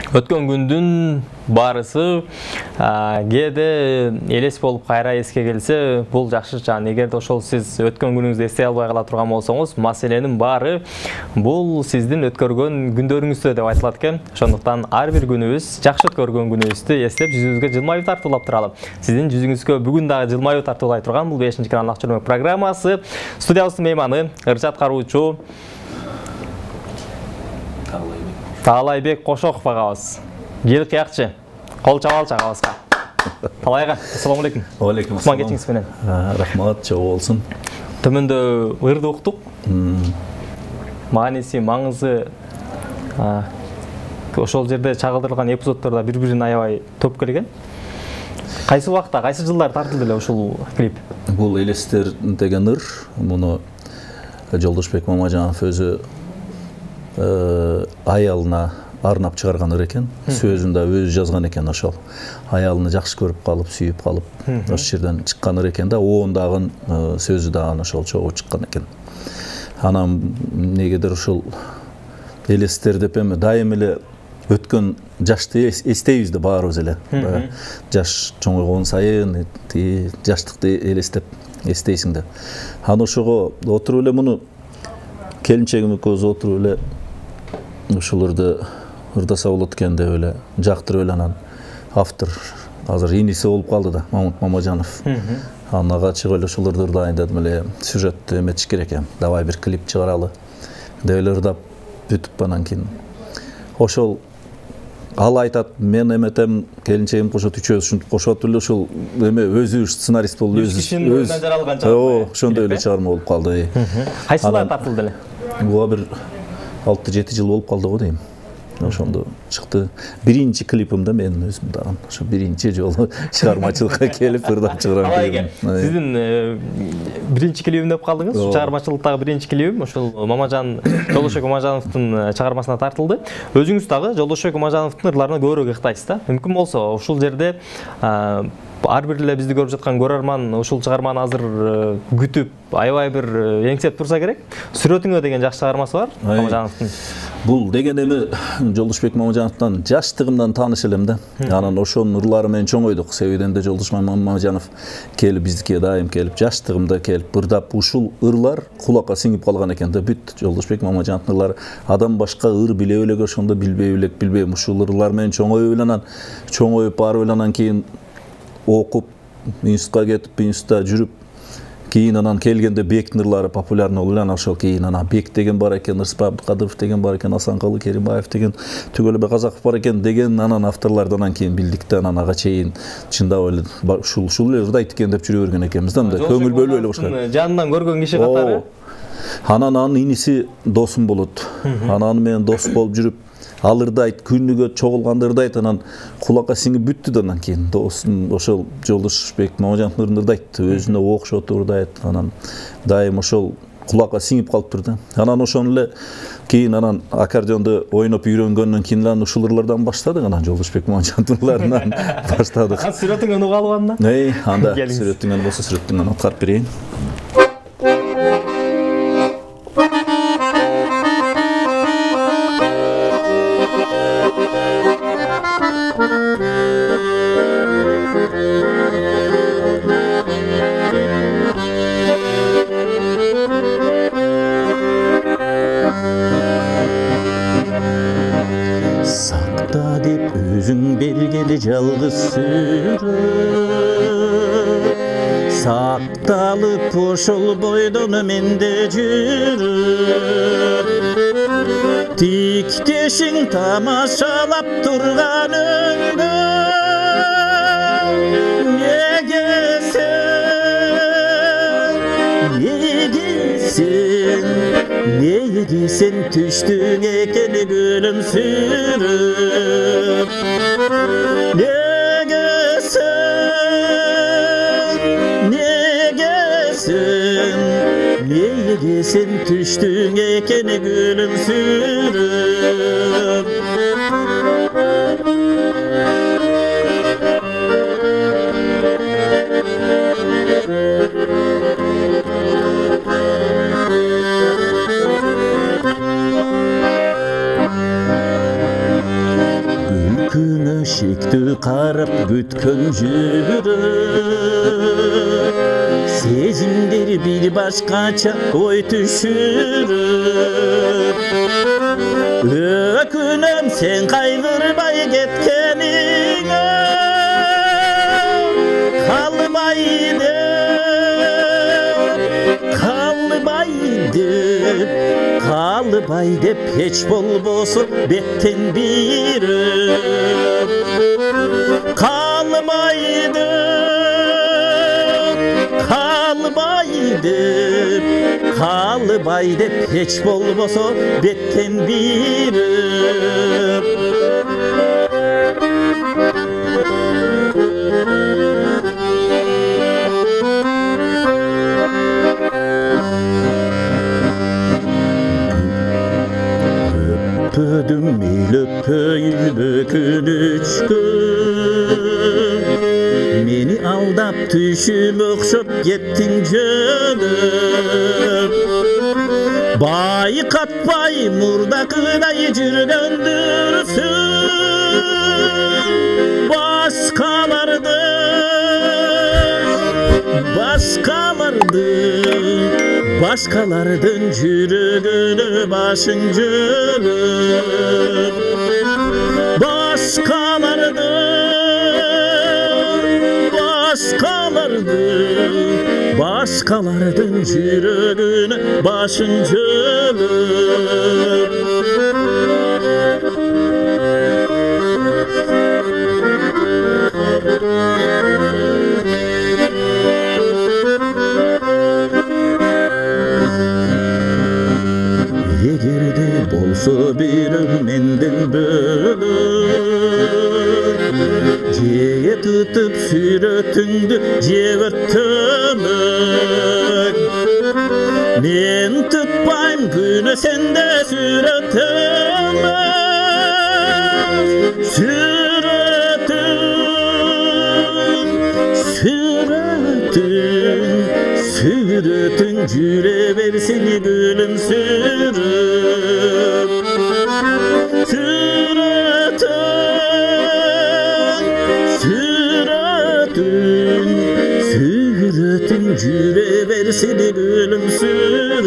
Өткөн күндүн барысы кээде элес болуп кайра эске келсе, бул жакшы жан. Эгерде ошол сиз өткөн күнүңүздү эстей албай кала турган болсоңуз, маселенин баары бул сиздин өткөргөн күндөрүңүздө деп айтылат экен. Ошондуктан ар бир күнүбүз, жакшы өткөргөн күнүбүздү эстеп, жүзүңүзгө жылмаюу тартуулап туралы. Сиздин жүзүңүзгө бүгүн дагы жылмаюу тартуулай турган бул 5-чи канал Ак Чөлмөк программасы. Студиябыздын мейманы ырча аткаруучу Таалайбек Кошоков агабыз. Жел кыякчы. Кол чабалчы агабызга. Талайга, ассаламу алейкум. Алейкум ассалам. Кечиңиз менен. Рахмат, чоо болсун. Төмөндө ырды уктук. Мааниси, маңызы ошол жерде чагылдырылган эпизоддордо бири-бирин аябай топ келген. Кайсы убакта, кайсы жылдар тартылды эле ушул клип? Бул элестер деген ыр, муну Жолдошбек Мамажанов өзү аялына арнап чыгарган ыр экен. Сөзүн да өзү жазган экен ошол. Аялыны жакшы көрүп калып, сүйүп калып, ошол жерден чыккан ыр экен да, оондагы сөзү да ошол чогуу чыккан экен. Анан негедир ушул элестер деп эми дайым эле өткөн жашты эстейбиз да баарыбыз эле. Жаш чоңойгон сайын жаштыкты элестеп эстейсиң да. Аны ошого отуруп эле муну келинчегим экөөбүз отуруп эле ушуларды ырдаса болот экен деп эле жактырып эле анан автор азыр иниси болуп калды да, Мамут Мамажанов. Анага чыгып эле ушуларды ырдайын дедим эле, сюжетти эметиш керек экен. Давай бир клип чыгаралы деп эле ырдап бүтүп анан кийин ошол ал айтат, мен эметем, келинчегим кошот, үчөөбүз ушинтип кошуп эле ушул эме өзү сценарист болуп өзү жаралган чыгып. Ошондой эле чыгарма болуп калды. Кайсылар тартылды эле? Буга бир 6-7 жыл болуп калды го дейм. Ошондо чыкты. Биринчи клипим да мен өзүм дагы. Ошо биринчи жолу чыгармачылыкка келип ырдап чыгарам клипим. Сиздин биринчи клипим деп калдыңыз. Чыгармачылыктагы биринчи клипим ошол Жолдошбек Мамажановдун чыгармасына тартылды. Өзүңүз дагы Жолдошбек Мамажановдун ырларына көбүрөөк ыктайсыз да. Мүмкүн болсо ушул жерде ар бир эле бизди көрүп жаткан көрөрман ушул чыгарманы азыр күтүп, аябай бир эңсеп турса керек. Сүрөтүңө деген жакшы чыгармасы бар Мамажановдун. Бул деген эми Жолдошбек Мамажановдун жаштыгымдан тааныш элем да. Анан ошонун ырлары менен чоңойдук. Себебинен да Жолдошбек Мамажанов келип биздикке дайым келип, жаштыгымда келип ырдап, ушул ырлар кулакка сиңип калган экен да. Бүт Жолдошбек Мамажановдун ырлары адам башка ыр биле элек ошондо билбейм. Ушул ырлар менен чоңоюп барып эле анан кийин окуп, институтка кетип, институтта жүрүп, кийин анан келгенде Бектин ырлары популярный болуп эле, ошол кийин анан Бек деген бар экен, Ырсып Абдыкадыров деген бар экен, Асанкалы Керимбаев деген, Түгөлбек Казаков бар экен деген анан авторлорду анан кийин билдик да, анан ага чейин чындап эле ушул эле ырдайт экен деп жүрө берген экенбиз да, мындай көңүл бөлүп эле башка. Жанынан көргөн киши катары. Анан анын иниси досум болот. Анан аны менен дос болуп жүрүп, ал ырдайт, күнүгө чогулганда ырдайт, анан кулакка сиңип бүттү да, анан кийин досум ошол Жолдошбек Мамажановдун ырын ырдайт, өзүнө окшотуп ырдайт, анан дайым ошол кулакка сиңип калыптыр да. Анан ошону эле кийин анан аккордеонду ойноп үйрөнгөндөн кийин анан ушул ырлардан баштадык, анан Жолдошбек Мамажановдун ырларынан баштадык. Сүрөтүңөн угалы анда? Анда сүрөтүңөн болсо сүрөтүңөн аткарып берейин. Sakta dep özüң belgeli жалгыз сүрөт, сакталып ошол бойдон менде жүрөт. Тиктешиң тамашалап турган өңгө, Nege sen düştün ekeni gülümsürüp, Nege sen düştün ekeni gülümsürüp. ишикти карап күткөн жүрөк сезимдер бир башкача ой түшүрөк өкүнөм сен кайгырбай кеткениңе калбай деп эч болбосо беттен бир өп калбай деп эч болбосо беттен бир өп Öpüdüm öpüylü күнүчкө Meni aldap түшүм окшоп кеттиң жөнөп Байкатпай мурдакыдай жүргөндүрсүң Başkalardın жүрөгүнө башың жөнөп Başkalardın жүрөгүнө башың жөнөп Эгерде болсо бирөө менден бөлөк же тутуп сүрөтүңдү же өрттөнөк мен тутпайм күнөө сенде Сүрөтүң жүрө берсин күлүмсүрөп Сүрөтүң жүрө берсин күлүмсүрөp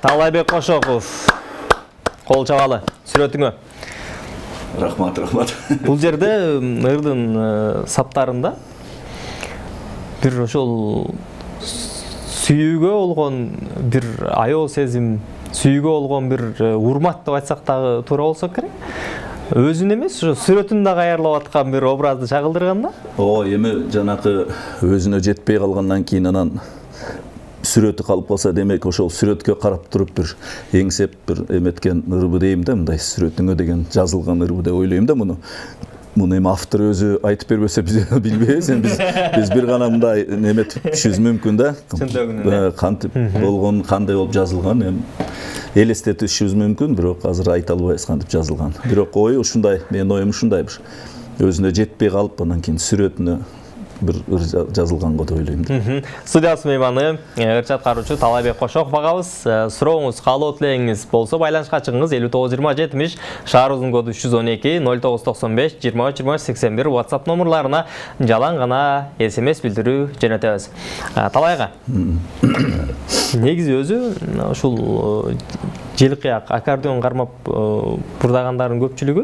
Талайбек Кошоков, кол чабалы, сүрөтүңө. Рахмат. Бул жерде ырдын саптарында бир ошол сүйүүгө болгон бир аял сезим, сүйүүгө болгон бир урмат деп айтсак дагы туура болсо керек. Өзүн эмес, ошо сүрөтүн дагы аярлап аткан бир образды чагылдырган да? Эми жанакы өзүнө жетпей калгандан кийин анан сүрөтү калып калса, демек ошол сүрөткө карап туруп бир эңсеп бир эметкен ырбы дейм да, мындай сүрөтүңө деген жазылган ырбы деп ойлойм да муну. Муну эми автор өзү айтып бербесе биз билбейбиз, биз бир гана мындай эметип түшүбүз мүмкүн да. Кантип болгон, кандай болуп жазылган, эми элестетип түшүбүз мүмкүн, бирок азыр айта албайбыз кантип жазылган. Бирок ою ушундай, менин оюм ушундай бир өзүнө жетпей калып, анан кийин сүрөтүнө bir жазылган го деп ойлойм. Студиябыз мейманы ырчы аткаруучу Талайбек Кошоков агабыз. Сурооңуз, каалоо тилегиңиз болсо байланышка чыгыңыз 592070 шаар узун коду 312 0995 23 WhatsApp номерларына жалаң гана SMS билдирүү жөнөтөбүз. Талайга. Негизи өзү ушул желкияк аккордеон кармап бурдагандардын көпчүлүгү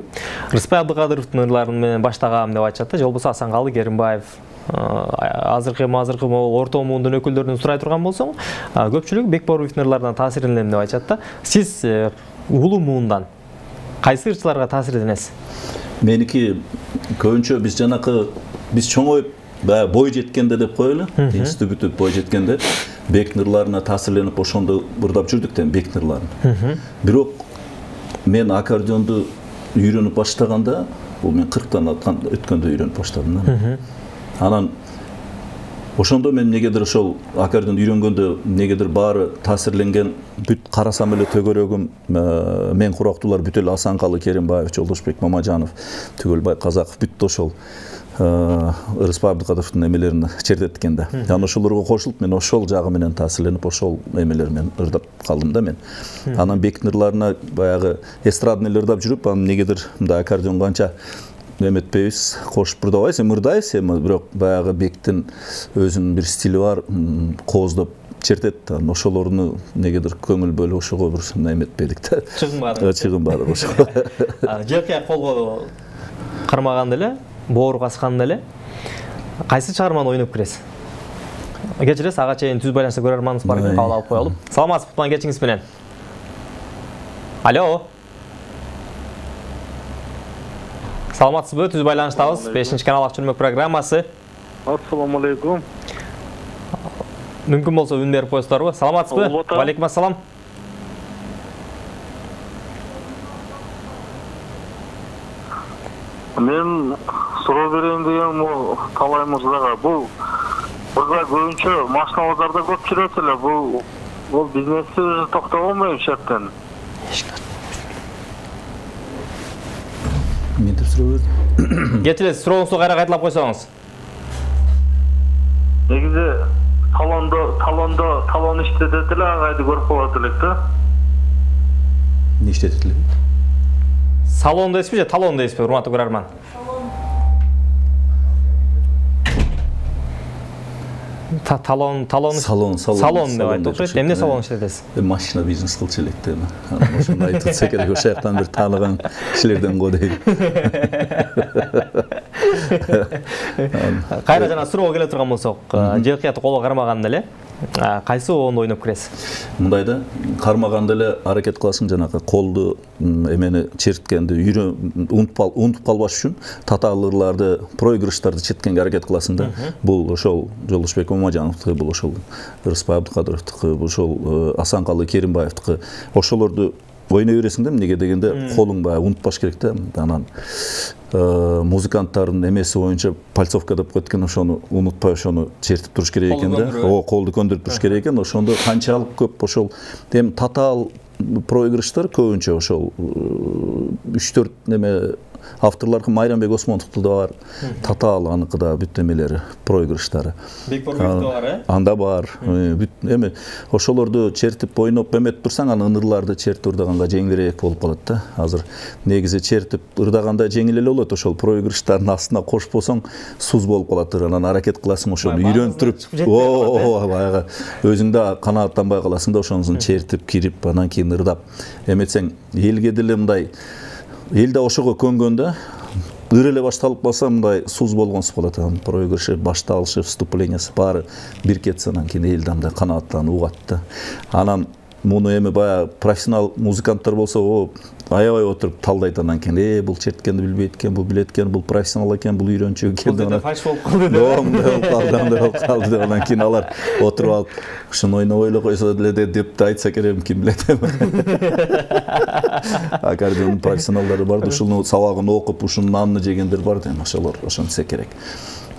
Рыспай Абдыкадыровдун ырларын менен баштагам деп айтышат да. Же болбосо Асанкалы Керимбаев азыркы орто муундун өкүлдөрүнөн сурай турган болсоң, көпчүлүк Бекборовдун ырларынан таасирлендим деп айтышат да. Сиз улуу муундан кайсы ырчыларга таасирленесиз? Меники көбүнчө биз чоңоюп бой жеткенде деп коелу, институт бүтүп бой жеткенде Бектин ырларына таасирленип ошондо бурдап жүрдүк да Бектин ырларын. Бирок мен аккордеонду үйрөнүп баштаганда, бул мен 40тан өткөндө үйрөнүп баштадым да. Анан Ошондо мен негедир ошол аккордеон үйрөнгөндө негедир баары таасирленген бүт карасам эле төгөрөгүм мен курактуулар бүт эле Асанкалы Керимбаев, Жолдошбек Мамажанов, Түгөлбай Казаков бүт ошол Ырыспай Абдыкадыровдун эмелерин чертеткен да. Анан ошолорго кошулуп мен ошол жагы менен таасирленип ошол эмелер менен ырдап калдым да мен. Анан Бектин ырларына баягы эстрадный ырдап жүрүп, анан негедир мындай аккордеон канча эметпейбиз, кошуп ырдабайбыз, ырдайбыз, бирок баягы Бектин өзүнүн бир стили бар, кооздоп чертет. Ошолорду негедир көңүл бөлүп ошого бир эметпедик да. Чыгынбадык ошого. Желке колго кармаганда эле, боору касканда эле кайсы чыгарманы ойноп киресиз? Кечиресиз, ага чейин түз байланышта көрөрманыбыз бар экен, кабыл алып коелу. Саламатсызбы, туган кечиңиз менен. Алло. Саламатсызбы, түз байланыштабыз. 5-чи канал Ак Чүрмөк программасы. Ассаламу алейкум. Мүмкүн болсо үн берип коесуздарбы? Саламатсызбы? Ва алейкум ассалам. Мен суроо берейин дегеним талай мырзага. Бул мырза көбүнчө машина базарда көп жүрөт эле. Бул бизнести өзү токтогонбойм шерттен. Мен деп суроо бердим. Кетилесиз, сурооңузду кайра кайталап койсоңуз. Негизи талон иштетет эле, агайды көрүп калат элек да. Не иштетет эле? Салон дейсизби же талон дейсизби, урматтуу көрөрман? Салон деп айтып, эмне салон иштетесиз? Машина бизнес кылчу элек да. Ошону айтса керек, ошол жактан бир тааныган кишилерден го дейм. Кайра жана суроого келе турган болсок, желкияты колго кармаганда эле кайсы оонду ойноп киресиз? Мындай да, кармаганда эле аракет кыласың жанагы колду эмени черткенди унутуп калбаш үчүн татаалырларды, проигрыштарды черткенге аракет кыласың да. Бул ошол Жолдошбек Мамажановдуку, бул ошол Ырыспай Абдыкадыровдуку, бул ошол Асанкалы Керимбаевдуку. Ошолорду ойной бересиң да, эмнеге дегенде колуң баягы унутпаш керек да. Анан музыканттардын эмеси боюнча пальцовка деп коет экен, ошону унутпай ошону чертип туруш керек экен да. Колду көндүрүп туруш керек экен. Ошондо канчалык көп ошол эми татаал проигрыштар көбүнчө ошол 3-4 неме авторлорго Майрамбек Осмоновду да бар, татаал аныкы да бүт эмелери, проигрыштары. Бекборбекте бар, Анда бар. Бүт эми ошолорду чертип ойноп эметип турсаң, анан ырларды чертип ырдаганга жеңилирээк болуп калат да. Азыр негизи чертип ырдаганда жеңил эле болот, ошол проигрыштардын астына кошпосоң суз болуп калат. Анан аракет кыласың, ошону үйрөнтүрүп, баягы өзүң да канааттанбай каласың да, ошонусун чертип кирип, анан кийин ырдап эметсең, элге деле мындай элде ошого көнгөндө ыр эле башталып калса, мындай суз болгонсуп калат. Проигрышы, башталышы, вступлениясы баары бир кетсе, анан кийин эл да канааттанып угат да. Анан муну эми баягы профессионал музыканттар болсо, аябай отуруп талдайт, анан кийин бул черткенди билбейт экен, бул билет экен, бул профессионал экен, бул үйрөнчү экен. Бул фальш болуп калды. Анан кийин алар отуруп алып, ушуну ойноп ойлой койсо деле деп айтса керек, ким билет. Аккордеон профессионалдары бар, ушуну сабагын окуп, ушунун нанын жегендер бар дейм, ошолор ошентсе керек.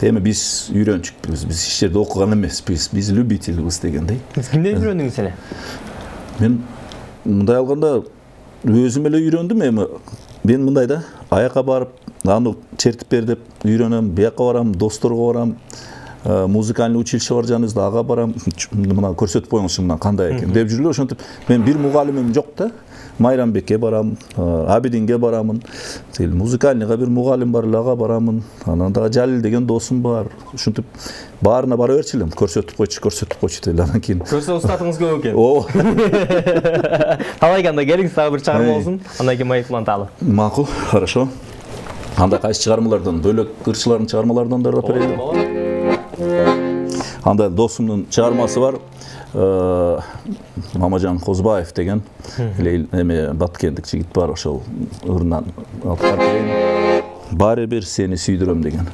Эми биз үйрөнчүкпүз, биз ич жерде окуган эмеспиз, биз любительбиз дегендей. Кимден үйрөндүңүз эле? Мен мындай алганда өзүм эле үйрөндүм. Эми мен мындай да, аяка барып, аны чертип бер деп үйрөнөм, бияка барам, досторго барам, музыкальный училище бар жаныбызда, ага барам, мына көрсөтүп коюңузчу мына кандай экен деп жүрүлүп, ошентип мен бир мугалимим жок да. Майрамбекке барам, Абидинге барамын, музыкальныйга бир мугалим бар, ага барамын, анан дагы Жалил деген досум бар. Ушинтип баарына бара берчү элем, көрсөтүп койчу деп, анан кийин. Көрсө устатыңыз көп экен. Талайганда келиңиз, дагы бир чыгарма болсун, андан кийин маектуланталы. Макул, хорошо. Анда кайсы чыгармалардан, бөлөк ырчылардын чыгармаларынан да ырдап берели. Анда досумдун чыгармасы бар. Мамажан Козбаев деген эме баткендик жигит бар, ошол ырынан алып барып берейин. Баары бир сени сүйдүрөм деген.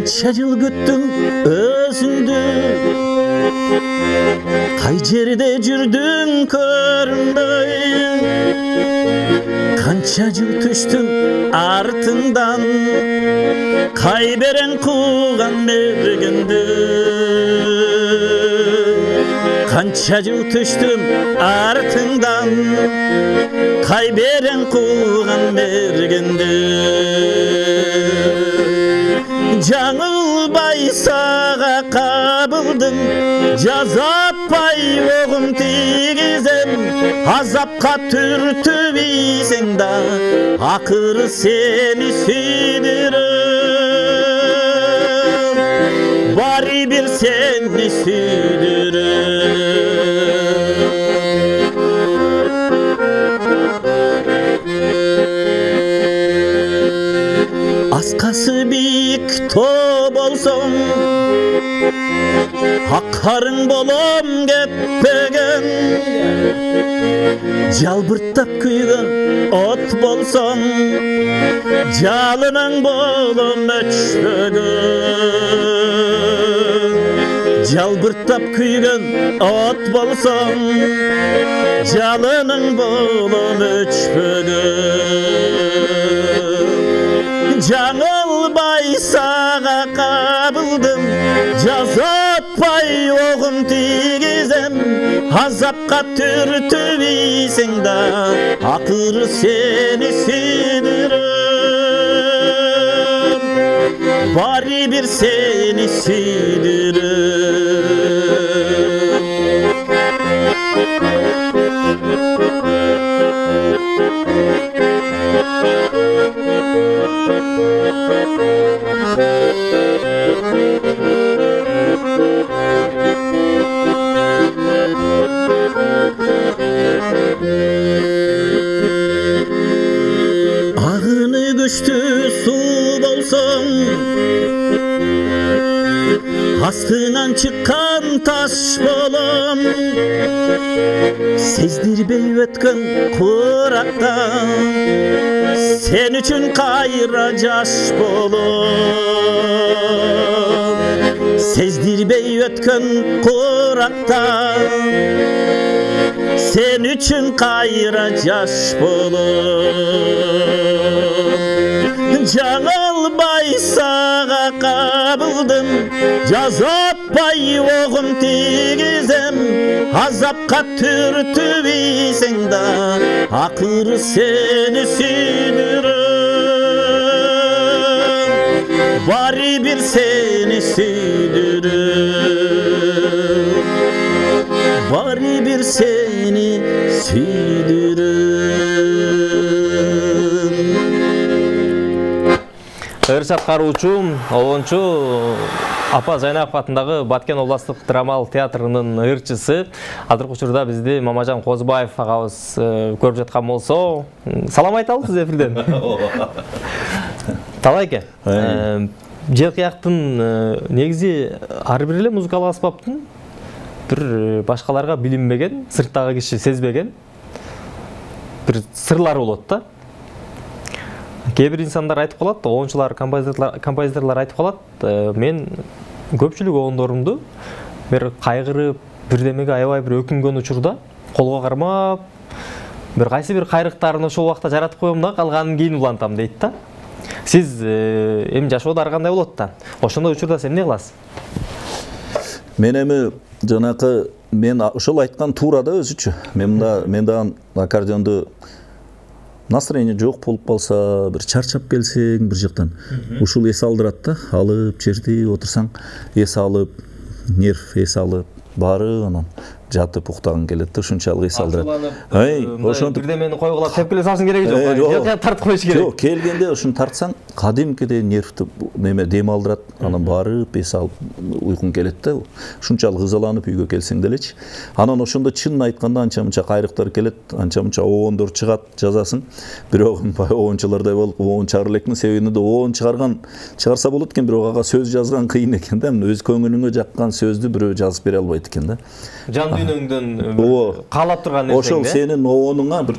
Kança жыл күттүм өзүңдү, кай жерде жүрдүң көрүнбөй. Kança жыл түштүм артыңдан, кай берең кууган мергенди. Kança жыл түштүм артыңдан, кай берең кууган мергенди. Жаңылбай сага кабылдым, жазаппай огум тийгизем. Азапка түртүп ийсең да, акыры сени сүйдүрөм. Баары бир сени сүйдүрөм. Аскасы бийик тоо болсоң, акарың болом кетпеген. Жалбырттап күйгөн от болсоң, жалының болом өчпөгөн. Жалбырттап күйгөн от болсоң, жалының болом өчпөгөн. Жаңылбай сага кабылдым, жазаппай огум тийгизем. Азапка түртүп ийсең да, акыры сени сүйдүрөм. Баары бир сени сүйдүрөм. Агыны күчтүү суу болсоң, астынан чыккан таш болом. Сездирбей өткөн куракта, сен үчүн кайра жаш болом. Сездирбей өткөн куракта, sen üçün kayra жаш болом. Жаңылбай сага кабылдым, жазаппай огум тийгизем. Азапка түртүп ийсең да, акыры сени сүйдүрөм. Баары бир сени сүйдүрөм. Bari bir seni süydürüm. Ыршат каруучу, оончу Апа Зайнаков атындагы Баткен областык драмалык театрынын ырчысы. Азыркы учурда бизди Мамажан Козбаев агабыз көрүп жаткан болсо, салам айталы сиз эфирден. Талайке. Желкияктын негизи ар бир эле музыкалык аспаптын bir башкаларга билинбеген, сырттагы киши сезбеген bir сырлары болот да. Кээ бир инсандар айтып калат, оончулар, композиторлор айтып калат, мен көпчүлүк оондорумду бир кайгырып, бирдемеге аябай бир өкүнгөн учурда колго кармап, бир кайсы бир кайрыктарын ошол убакта жаратып коем да, калганын кийин улантам дейт да. Сиз эми жашоодо ар кандай болот да? Ошондой учурда сен эмне кыласыз? Мен эми жанакы мен ошол айткан туура да өзүчө. Мен дагы аккордеонду настроение жок болуп калса, бир чарчап келсең бир жактан ушул эс алдырат да, алып жерди отурсаң эс алып, нерв эс алып, баары анан жатып уктагың келет да, ушунчалык эс алдырат. Ошондо бирдемени койгулап тепкиле салсың кереги жок. Жок, тартып коюш керек. Жок, келгенде ушуну тартсаң, кадимкидей нервти неме дем алдырат, анан барып эс алып уйкуң келет да. Ушунчалык ызаланып үйгө келсең делечи. Анан ошондо чынын айтканда анча-мынча кайрыктар келет, анча-мынча оондор чыгат, жазасың. Бирок оончулардай болуп, оон чыгара элекмин, себебинде оон чыгарса болот экен, бирок ага сөз жазган кыйын экен да. Өз көңүлүңө жаккан сөздү бирөө жазып бере албайт экен да. Жан дүйнөңдөн каалап турган нерсең да. Ошол сенин оонуңа бир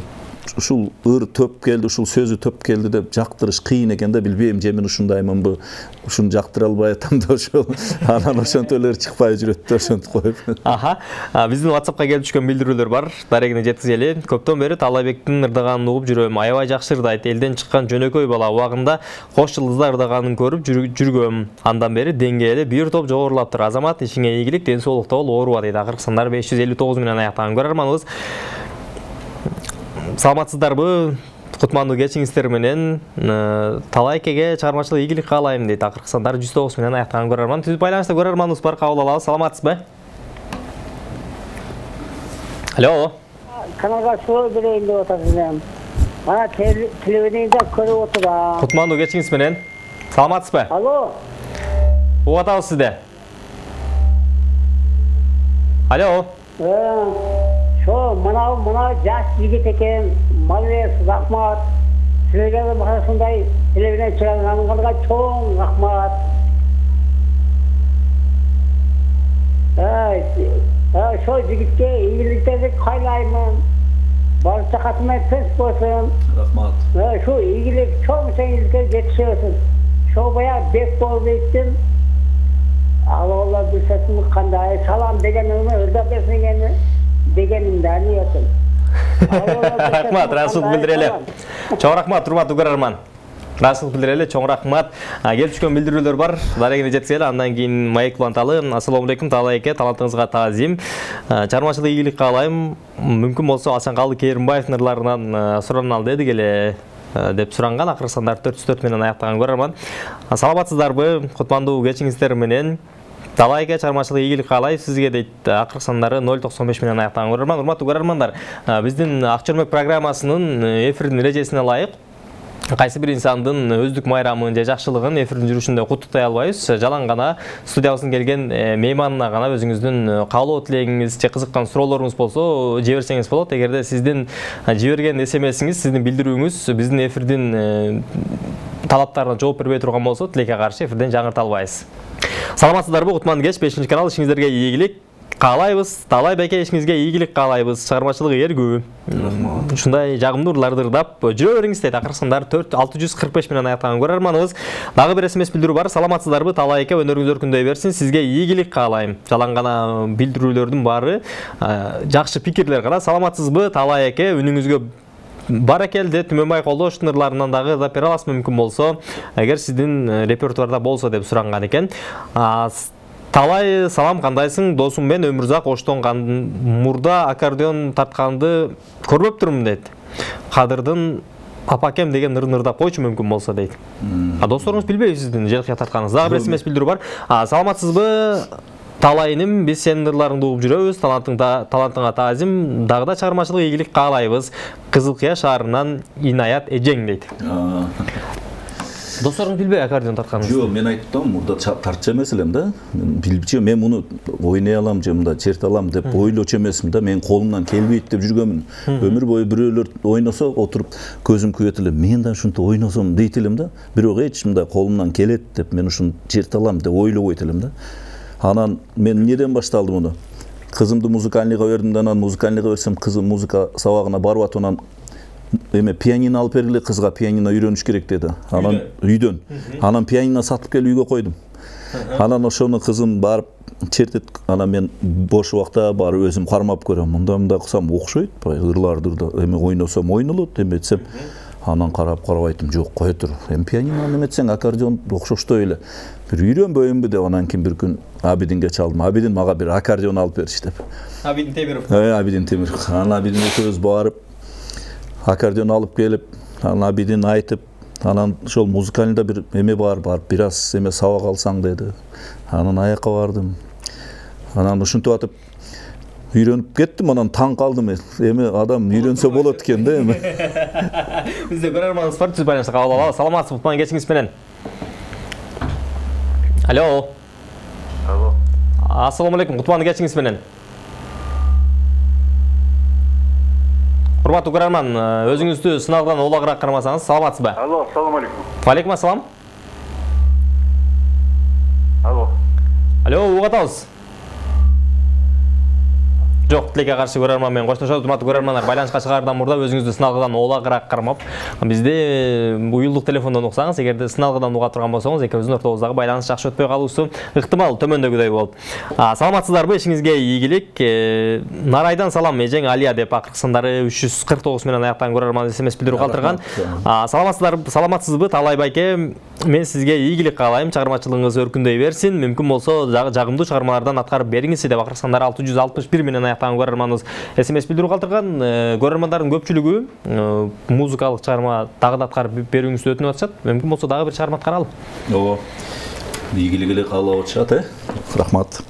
ушул ыр төп келди, ушул сөзү төп келди деп жактырыш кыйын экен да, билбейм, же мен ушундаймынбы, ушуну жактыра албай атам да ошол. Анан ошентип эле чыкпай жүрөт да, ошентип коюп. Аха, биздин WhatsAppка келип түшкөн билдирүүлөр бар. Дарегине жеткизели. Көптөн бери Талайбектин ырдаганын угуп жүрөм. Аябай жакшы ырдайт. Элден чыккан жөнөкөй бала убагында кош жылдызда ырдаганын көрүп жүргөм. Андан бери деңгээли бир топ жогорулаптыр. Азамат, ишиңе ийгилик, ден соолукта бол, ооруба дейт. Акыркы сандар 559 менен аяктаган көрөрманыбыз. Саламатсыздарбы? Кутмандуу кечиңиздер менен Талайкеге чыгармачылык ийгилик каалайм дейт. Акыркы сандар 109 менен аяктаган көрөрман. Түз байланышта көрөрманыбыз бар, кабыл алабыз. Саламатсызбы? Алло. Каналга суу берейин деп атасызм. Мана телевидениеде көрүп отурам. Кутмандуу кечиңиз менен. Саламатсызбы? Алло. Угуп атабыз сизди. Алло. Шо мына жаш жигит экен, Малес рахмат. Силерге мына ушундай телевидение чыгарганга чоң рахмат. Шо жигитке ийгиликтерди каалаймын. Барча катына тез болсун. Рахмат. Шо ийгилик чоң ийгиликке жетишесин. Шо баягы бек болуп эттим. Алла билсесин кандай салам дегениме ырдап берсеңени дегенимде ниетим. Рахмат, расул билдирели. Чоң рахмат, урматтуу көрөрман. Расул билдирели, чоң рахмат. Келип түшкөн билдирүүлөр бар. Дарегине жеткизели, андан кийин майк уланталы. Ассаламу алейкум, Талайке, талантыңызга таазим. Чыгармачылык ийгилик каалайм. Мүмкүн болсо Асанкалы Керимбаевдин ырларынан сурана ал дедик эле деп суранган. Акыркы сандар 404 менен аяктаган көрөрман. Саламатсыздарбы? Кутмандуу кечиңиздер менен Талайке чыгармачылык ийгилик каалайм сизге дейт. Акыркы сандары 095 менен аяктаган көрөрман. Урматтуу көрөрмандар, биздин Ак чөрмөк программасынын эфирдин эрежесине ылайык кайсы бир инсандын өздүк майрамын же жакшылыгын эфирдин жүрүшүндө куттуктай албайбыз. Жалаң гана студиябызга келген мейманына гана өзүңүздүн каалоо тилегиңиз же кызыккан суроолоруңуз болсо жиберсеңиз болот. Эгерде сиздин жиберген смсиңиз, сиздин билдирүүңүз биздин эфирдин талаптарына жооп бербей турган болсо, тилекке каршы эфирден жаңырта албайбыз. Саламатсыздарбы? Кутман кеч 5 канал, ишиңиздерге ийгилик каалайбыз. Талай байке, ишиңизге ийгилик каалайбыз. Чыгармачылык эргүү. Ушундай жагымдуу ырларды ырдап жүрө бериңиз дейт. Акыркы сандар 645 менен аяктаган көрөрманыбыз. Дагы бир смс билдирүү бар. Саламатсыздарбы? Талайке, өнөрүңүз өркүндөй берсин. Сизге ийгилик каалайм. Жалаң гана билдирүүлөрдүн баары жакшы пикирлер гана. Саламатсызбы? Талайке, үнүңүзгө баракелди. Түмөнбай колдоштун ырларынан дагы ырдап бере аласызбы мүмкүн болсо, эгер сиздин репертуарда болсо деп суранган экен. Талай, салам, кандайсың? Досум мен Өмүрзак Оштон мурда аккордеон тартканды көрбөптүрмүн дейт. Кадырдын Папакем деген ырын ырдап койчу мүмкүн болсо дейт. Досторуңуз билбейби сиздин желке тартканыңызды? Дагы бир смс билдирүү бар. Саламатсызбы? Талайным, биз сенин ырларыңды угуп жүрөбүз. Талантыңа таазим, дагы да чыгармачылык ийгилик каалайбыз. Кызылкыя шаарынан Инаят Эжең дейт. Досторуңуз билбей аккордеон тартканыңызды? Жок, мен айттым, мурда тартчу эмес элем да. Билчү, мен муну ойнай алам же мында черте алам деп ойлочу эмесмин да. Мен колумдан келбейт деп жүргөмүн. Өмүр бою бирөөлөр ойносо отуруп көзүм күйөт элем. Мен да ушинтип ойносом дейт элем да. Бирок эч мындай колумдан келет деп мен ушуну черте алам деп ойлобойт элем да. Анан мен неден башталды муну? Кызымды музыкальныйга бердим, анан музыкальныйга берсем, кызым музыка сабагына барып атып, анан пианино алып бергиле, кызга пианино үйрөнүш керек деди. Анан үйдөн. Анан пианино сатып келип үйгө койдум. Анан ошону кызым барып чертет. Анан мен бош убакта барып өзүм кармап көрөм. Мында кылсам окшойт, ырларды ойносом ойнолот, эметсем. Анан карап айттым, жок, кое тур. Пианино эметсең аккордеон окшоштой эле. Бир үйрөнбөйүнбү деп, анан кийин бир күн Абидинге чалдым. Абидин мага бир аккордеон алып берчи деп. Абидин Темиров. Абидин Темиров. Анан Абидин экөөбүз барып аккордеон алып келип, анан Абидин айтып, анан ошол музыкальныйда бир эме барып бир аз эме сабак алсаң деди. Анан аякка бардым. Анан ушинтип атып үйрөнүп кеттим, анан таң калдым. Эме адам үйрөнсө болот экен да эме. Бизде көрөрманыбыз бар, түз байланышта кабыл алабыз. Саламатсызбы? Кутман кечиңиз менен. Алло. Ассаламу алейкум. Кутман кечиңиз менен. Урматтуу көрөрман, өзүңүздү сыналган улагыраак кармасаңыз, саламатсызбы? Алло, ассаламу алейкум. Алейкум ассалам. Алло. Алло, угуп атабыз. Жоқ, тилекке каршы көрөрман менен коштошот. Урматтуу көрөрмандар, байланышка чыгаардан мурда өзүңүздү сыналгыдан олагыраак кармап, бизде уюлдук телефондон уксаңыз, эгерде сыналгыдан уга турган болсоңуз, экөөбүздүн ортобуздагы байланыш жакшы өтпөй калуусу ыктымал, төмөндөгүдөй болуп. Саламатсыздарбы? Ишиңизге ийгилик. Нарайдан салам, эжең Алия деп акыркысындары 349 менен аяктаган көрөрман SMS билдирүү калтырган. Саламатсызбы Талай байке? Мен сизге ийгилик каалайм, чыгармачылыгыңыз өркүндөй берсин. Мүмкүн болсо жагымдуу чыгармалардан аткарып бериңиз деп акыркысындары 661 менен аяктаган көрөрманыбыз SMS билдирүү калтырган. Көрөрмандардын көпчүлүгү музыкалык чыгарма дагы да аткарып берүүңүздү өтүнүп атышат. Мүмкүн болсо дагы бир чыгарма аткаралы. Ооба. Ийгилик эле каалап атышат, Рахмат.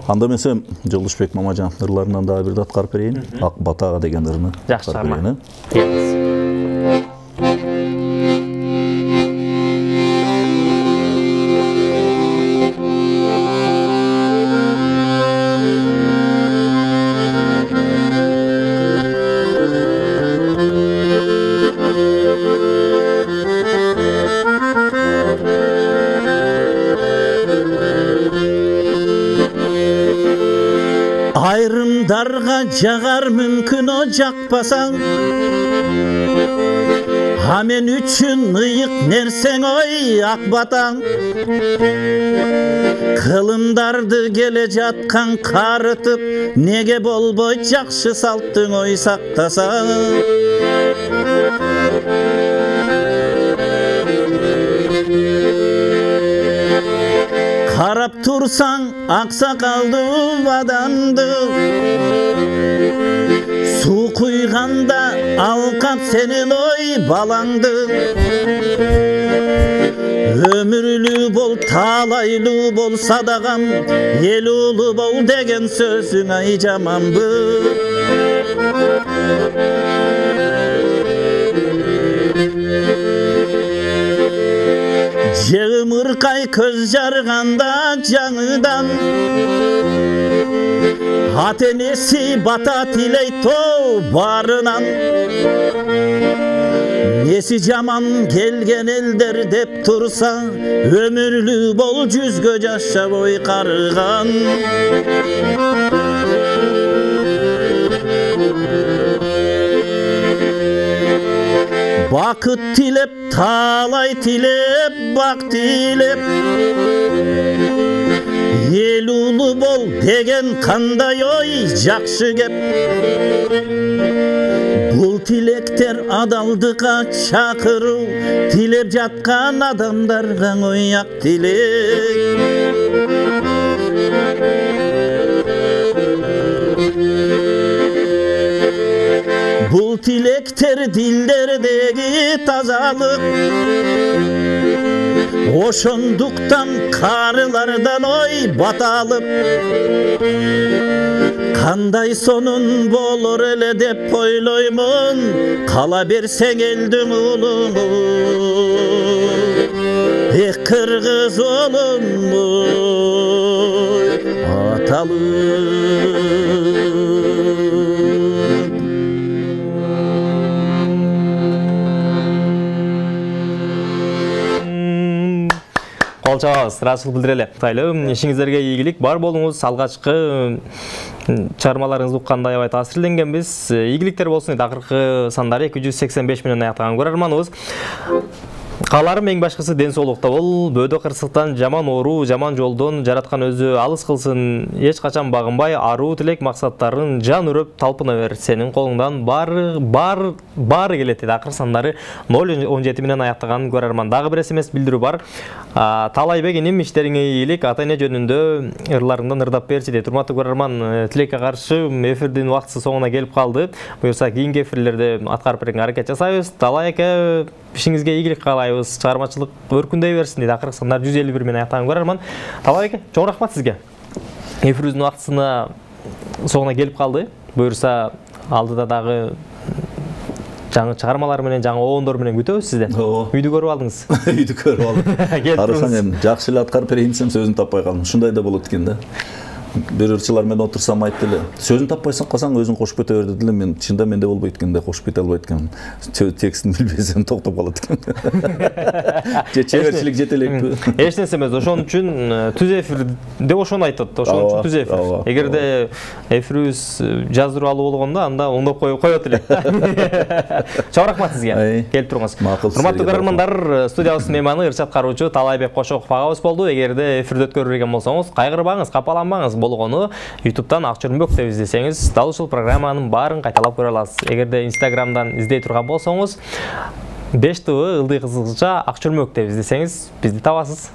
Анда менсем Жолдошбек Мамажановдун ырларынан дагы бирди аткарып берейин. Ак батага деген ырны. Жакшы чыгарма. Айрымдарға жағар мүмкін о жақпасаң, мен үшін ыйық нерсең ой ақ батаң. Қылымдарды келе жатқан қарытып, неге болбой жақшы салттың ой сақтасаң. Қарап тұрсаң ақсақалды адамды, су құйғанда алқап сенен ой балаңды. Өмірлі бол, талайлы бол садағам, ел ұлы бол деген сөзің ай жаманбы. Жығымырқай көз жарғанда жаңыдан, ата-енесі бата тілейді барынан. Несі жаман келген елдер деп тұрса, өмірлі бол жүзгө жашап ой қарыған. Бақыт тілеп, талай тілеп, бақ тілеп, ел ұлы бол деген қандай ой жақшы кеп. Бұл тілектер адалдыққа шақыру, тілеп жатқан адамдарға ой ақ тілек. Бұл тілектер дилдердегі тазалық, ошондуктан карылардан ой баталып. Қандай сонун болор эле деп ойлоймун, кала берсең элдин улуңу. Кыргыз улум аталып. Кол чабабыз, ыраазычылык билдирели. Кутайлуу, ишиңиздерге ийгилик бар болуңуз. Алгачкы чыгармаларыңызды укканда аябай таасирленгенбиз. Ийгиликтер болсун дейт. Акыркы сандары 285 менен аяктаган көрөрманыбыз. Кааларым эң башкысы ден соолукта бол, бөөдө кырсыктан, жаман оору, жаман жолдон жараткан өзү алыс кылсын. Эч качан багынбай, аруу тилек максаттарын жан үрөп талпына бер. Сенин колуңдан баары келет дейт. Акыркы сандары 017 менен аяктаган көрөрман. Дагы бир SMS билдирүү бар. Талайбек иним, иштериңе ийгилик, ата-эне жөнүндө ырларыңдан ырдап берчи дейт. Урматтуу көрөрман, тилекке каршы эфирдин убактысы соңуна келип калды. Буюрса кийинки эфирлерде аткарып берүүгө аракет жасайбыз. Талай эке, ишиңизге ийгилик каалайбыз. Чыгармачылык өркүндөй берсин дейт. Акыркы сандар 151 менен аяктаган көрөрман. Талай эке, чоң рахмат сизге. Эфирибиздин убактысына соңуна келип калды. Буюрса алдыда дагы жаңы чыгармалар менен, жаңы обондор менен күтөбүз сизден. Үйдү көрүп алдыңыз. Үйдү көрүп алдым. Карасаң эми жакшы эле аткарып берейин десем сөзүн таппай калдым. Ушундай да болот экен да. бир ырчылар менен отурсам айтты эле. Сөзүн таппайсың калсаң өзүң кошуп кете бер деди эле. Мен чында менде болбойт экенде, кошуп кете албайт экенмин. Текстин билбесем токтоп калат экен. Чеберчилик жете элекпи? Эч нерсе эмес. Ошон үчүн түз эфирде ошону айтат. Ошон үчүн түз эфир. Эгерде эфирибиз жаздырып алуу болгондо анда оңдоп коет элек. Чоң рахмат сизге келип тургансыз. Урматтуу көрөрмандар, студиябыздын мейманы ырчат кароочу Талайбек Кошоков агабыз болду. Эгерде эфирде өткөрүлгөн болсоңуз, кайгырбаңыз, капаланбаңыз. Болгону YouTube'дан Акчурмбек деп издесеңиз, дал ушул программанын баарын кайталап көрө аласыз. Эгерде Instagram'дан издей турган болсоңуз, 5 ТВ ылдый кызыкча Акчурмбек деп издесеңиз, бизди табасыз.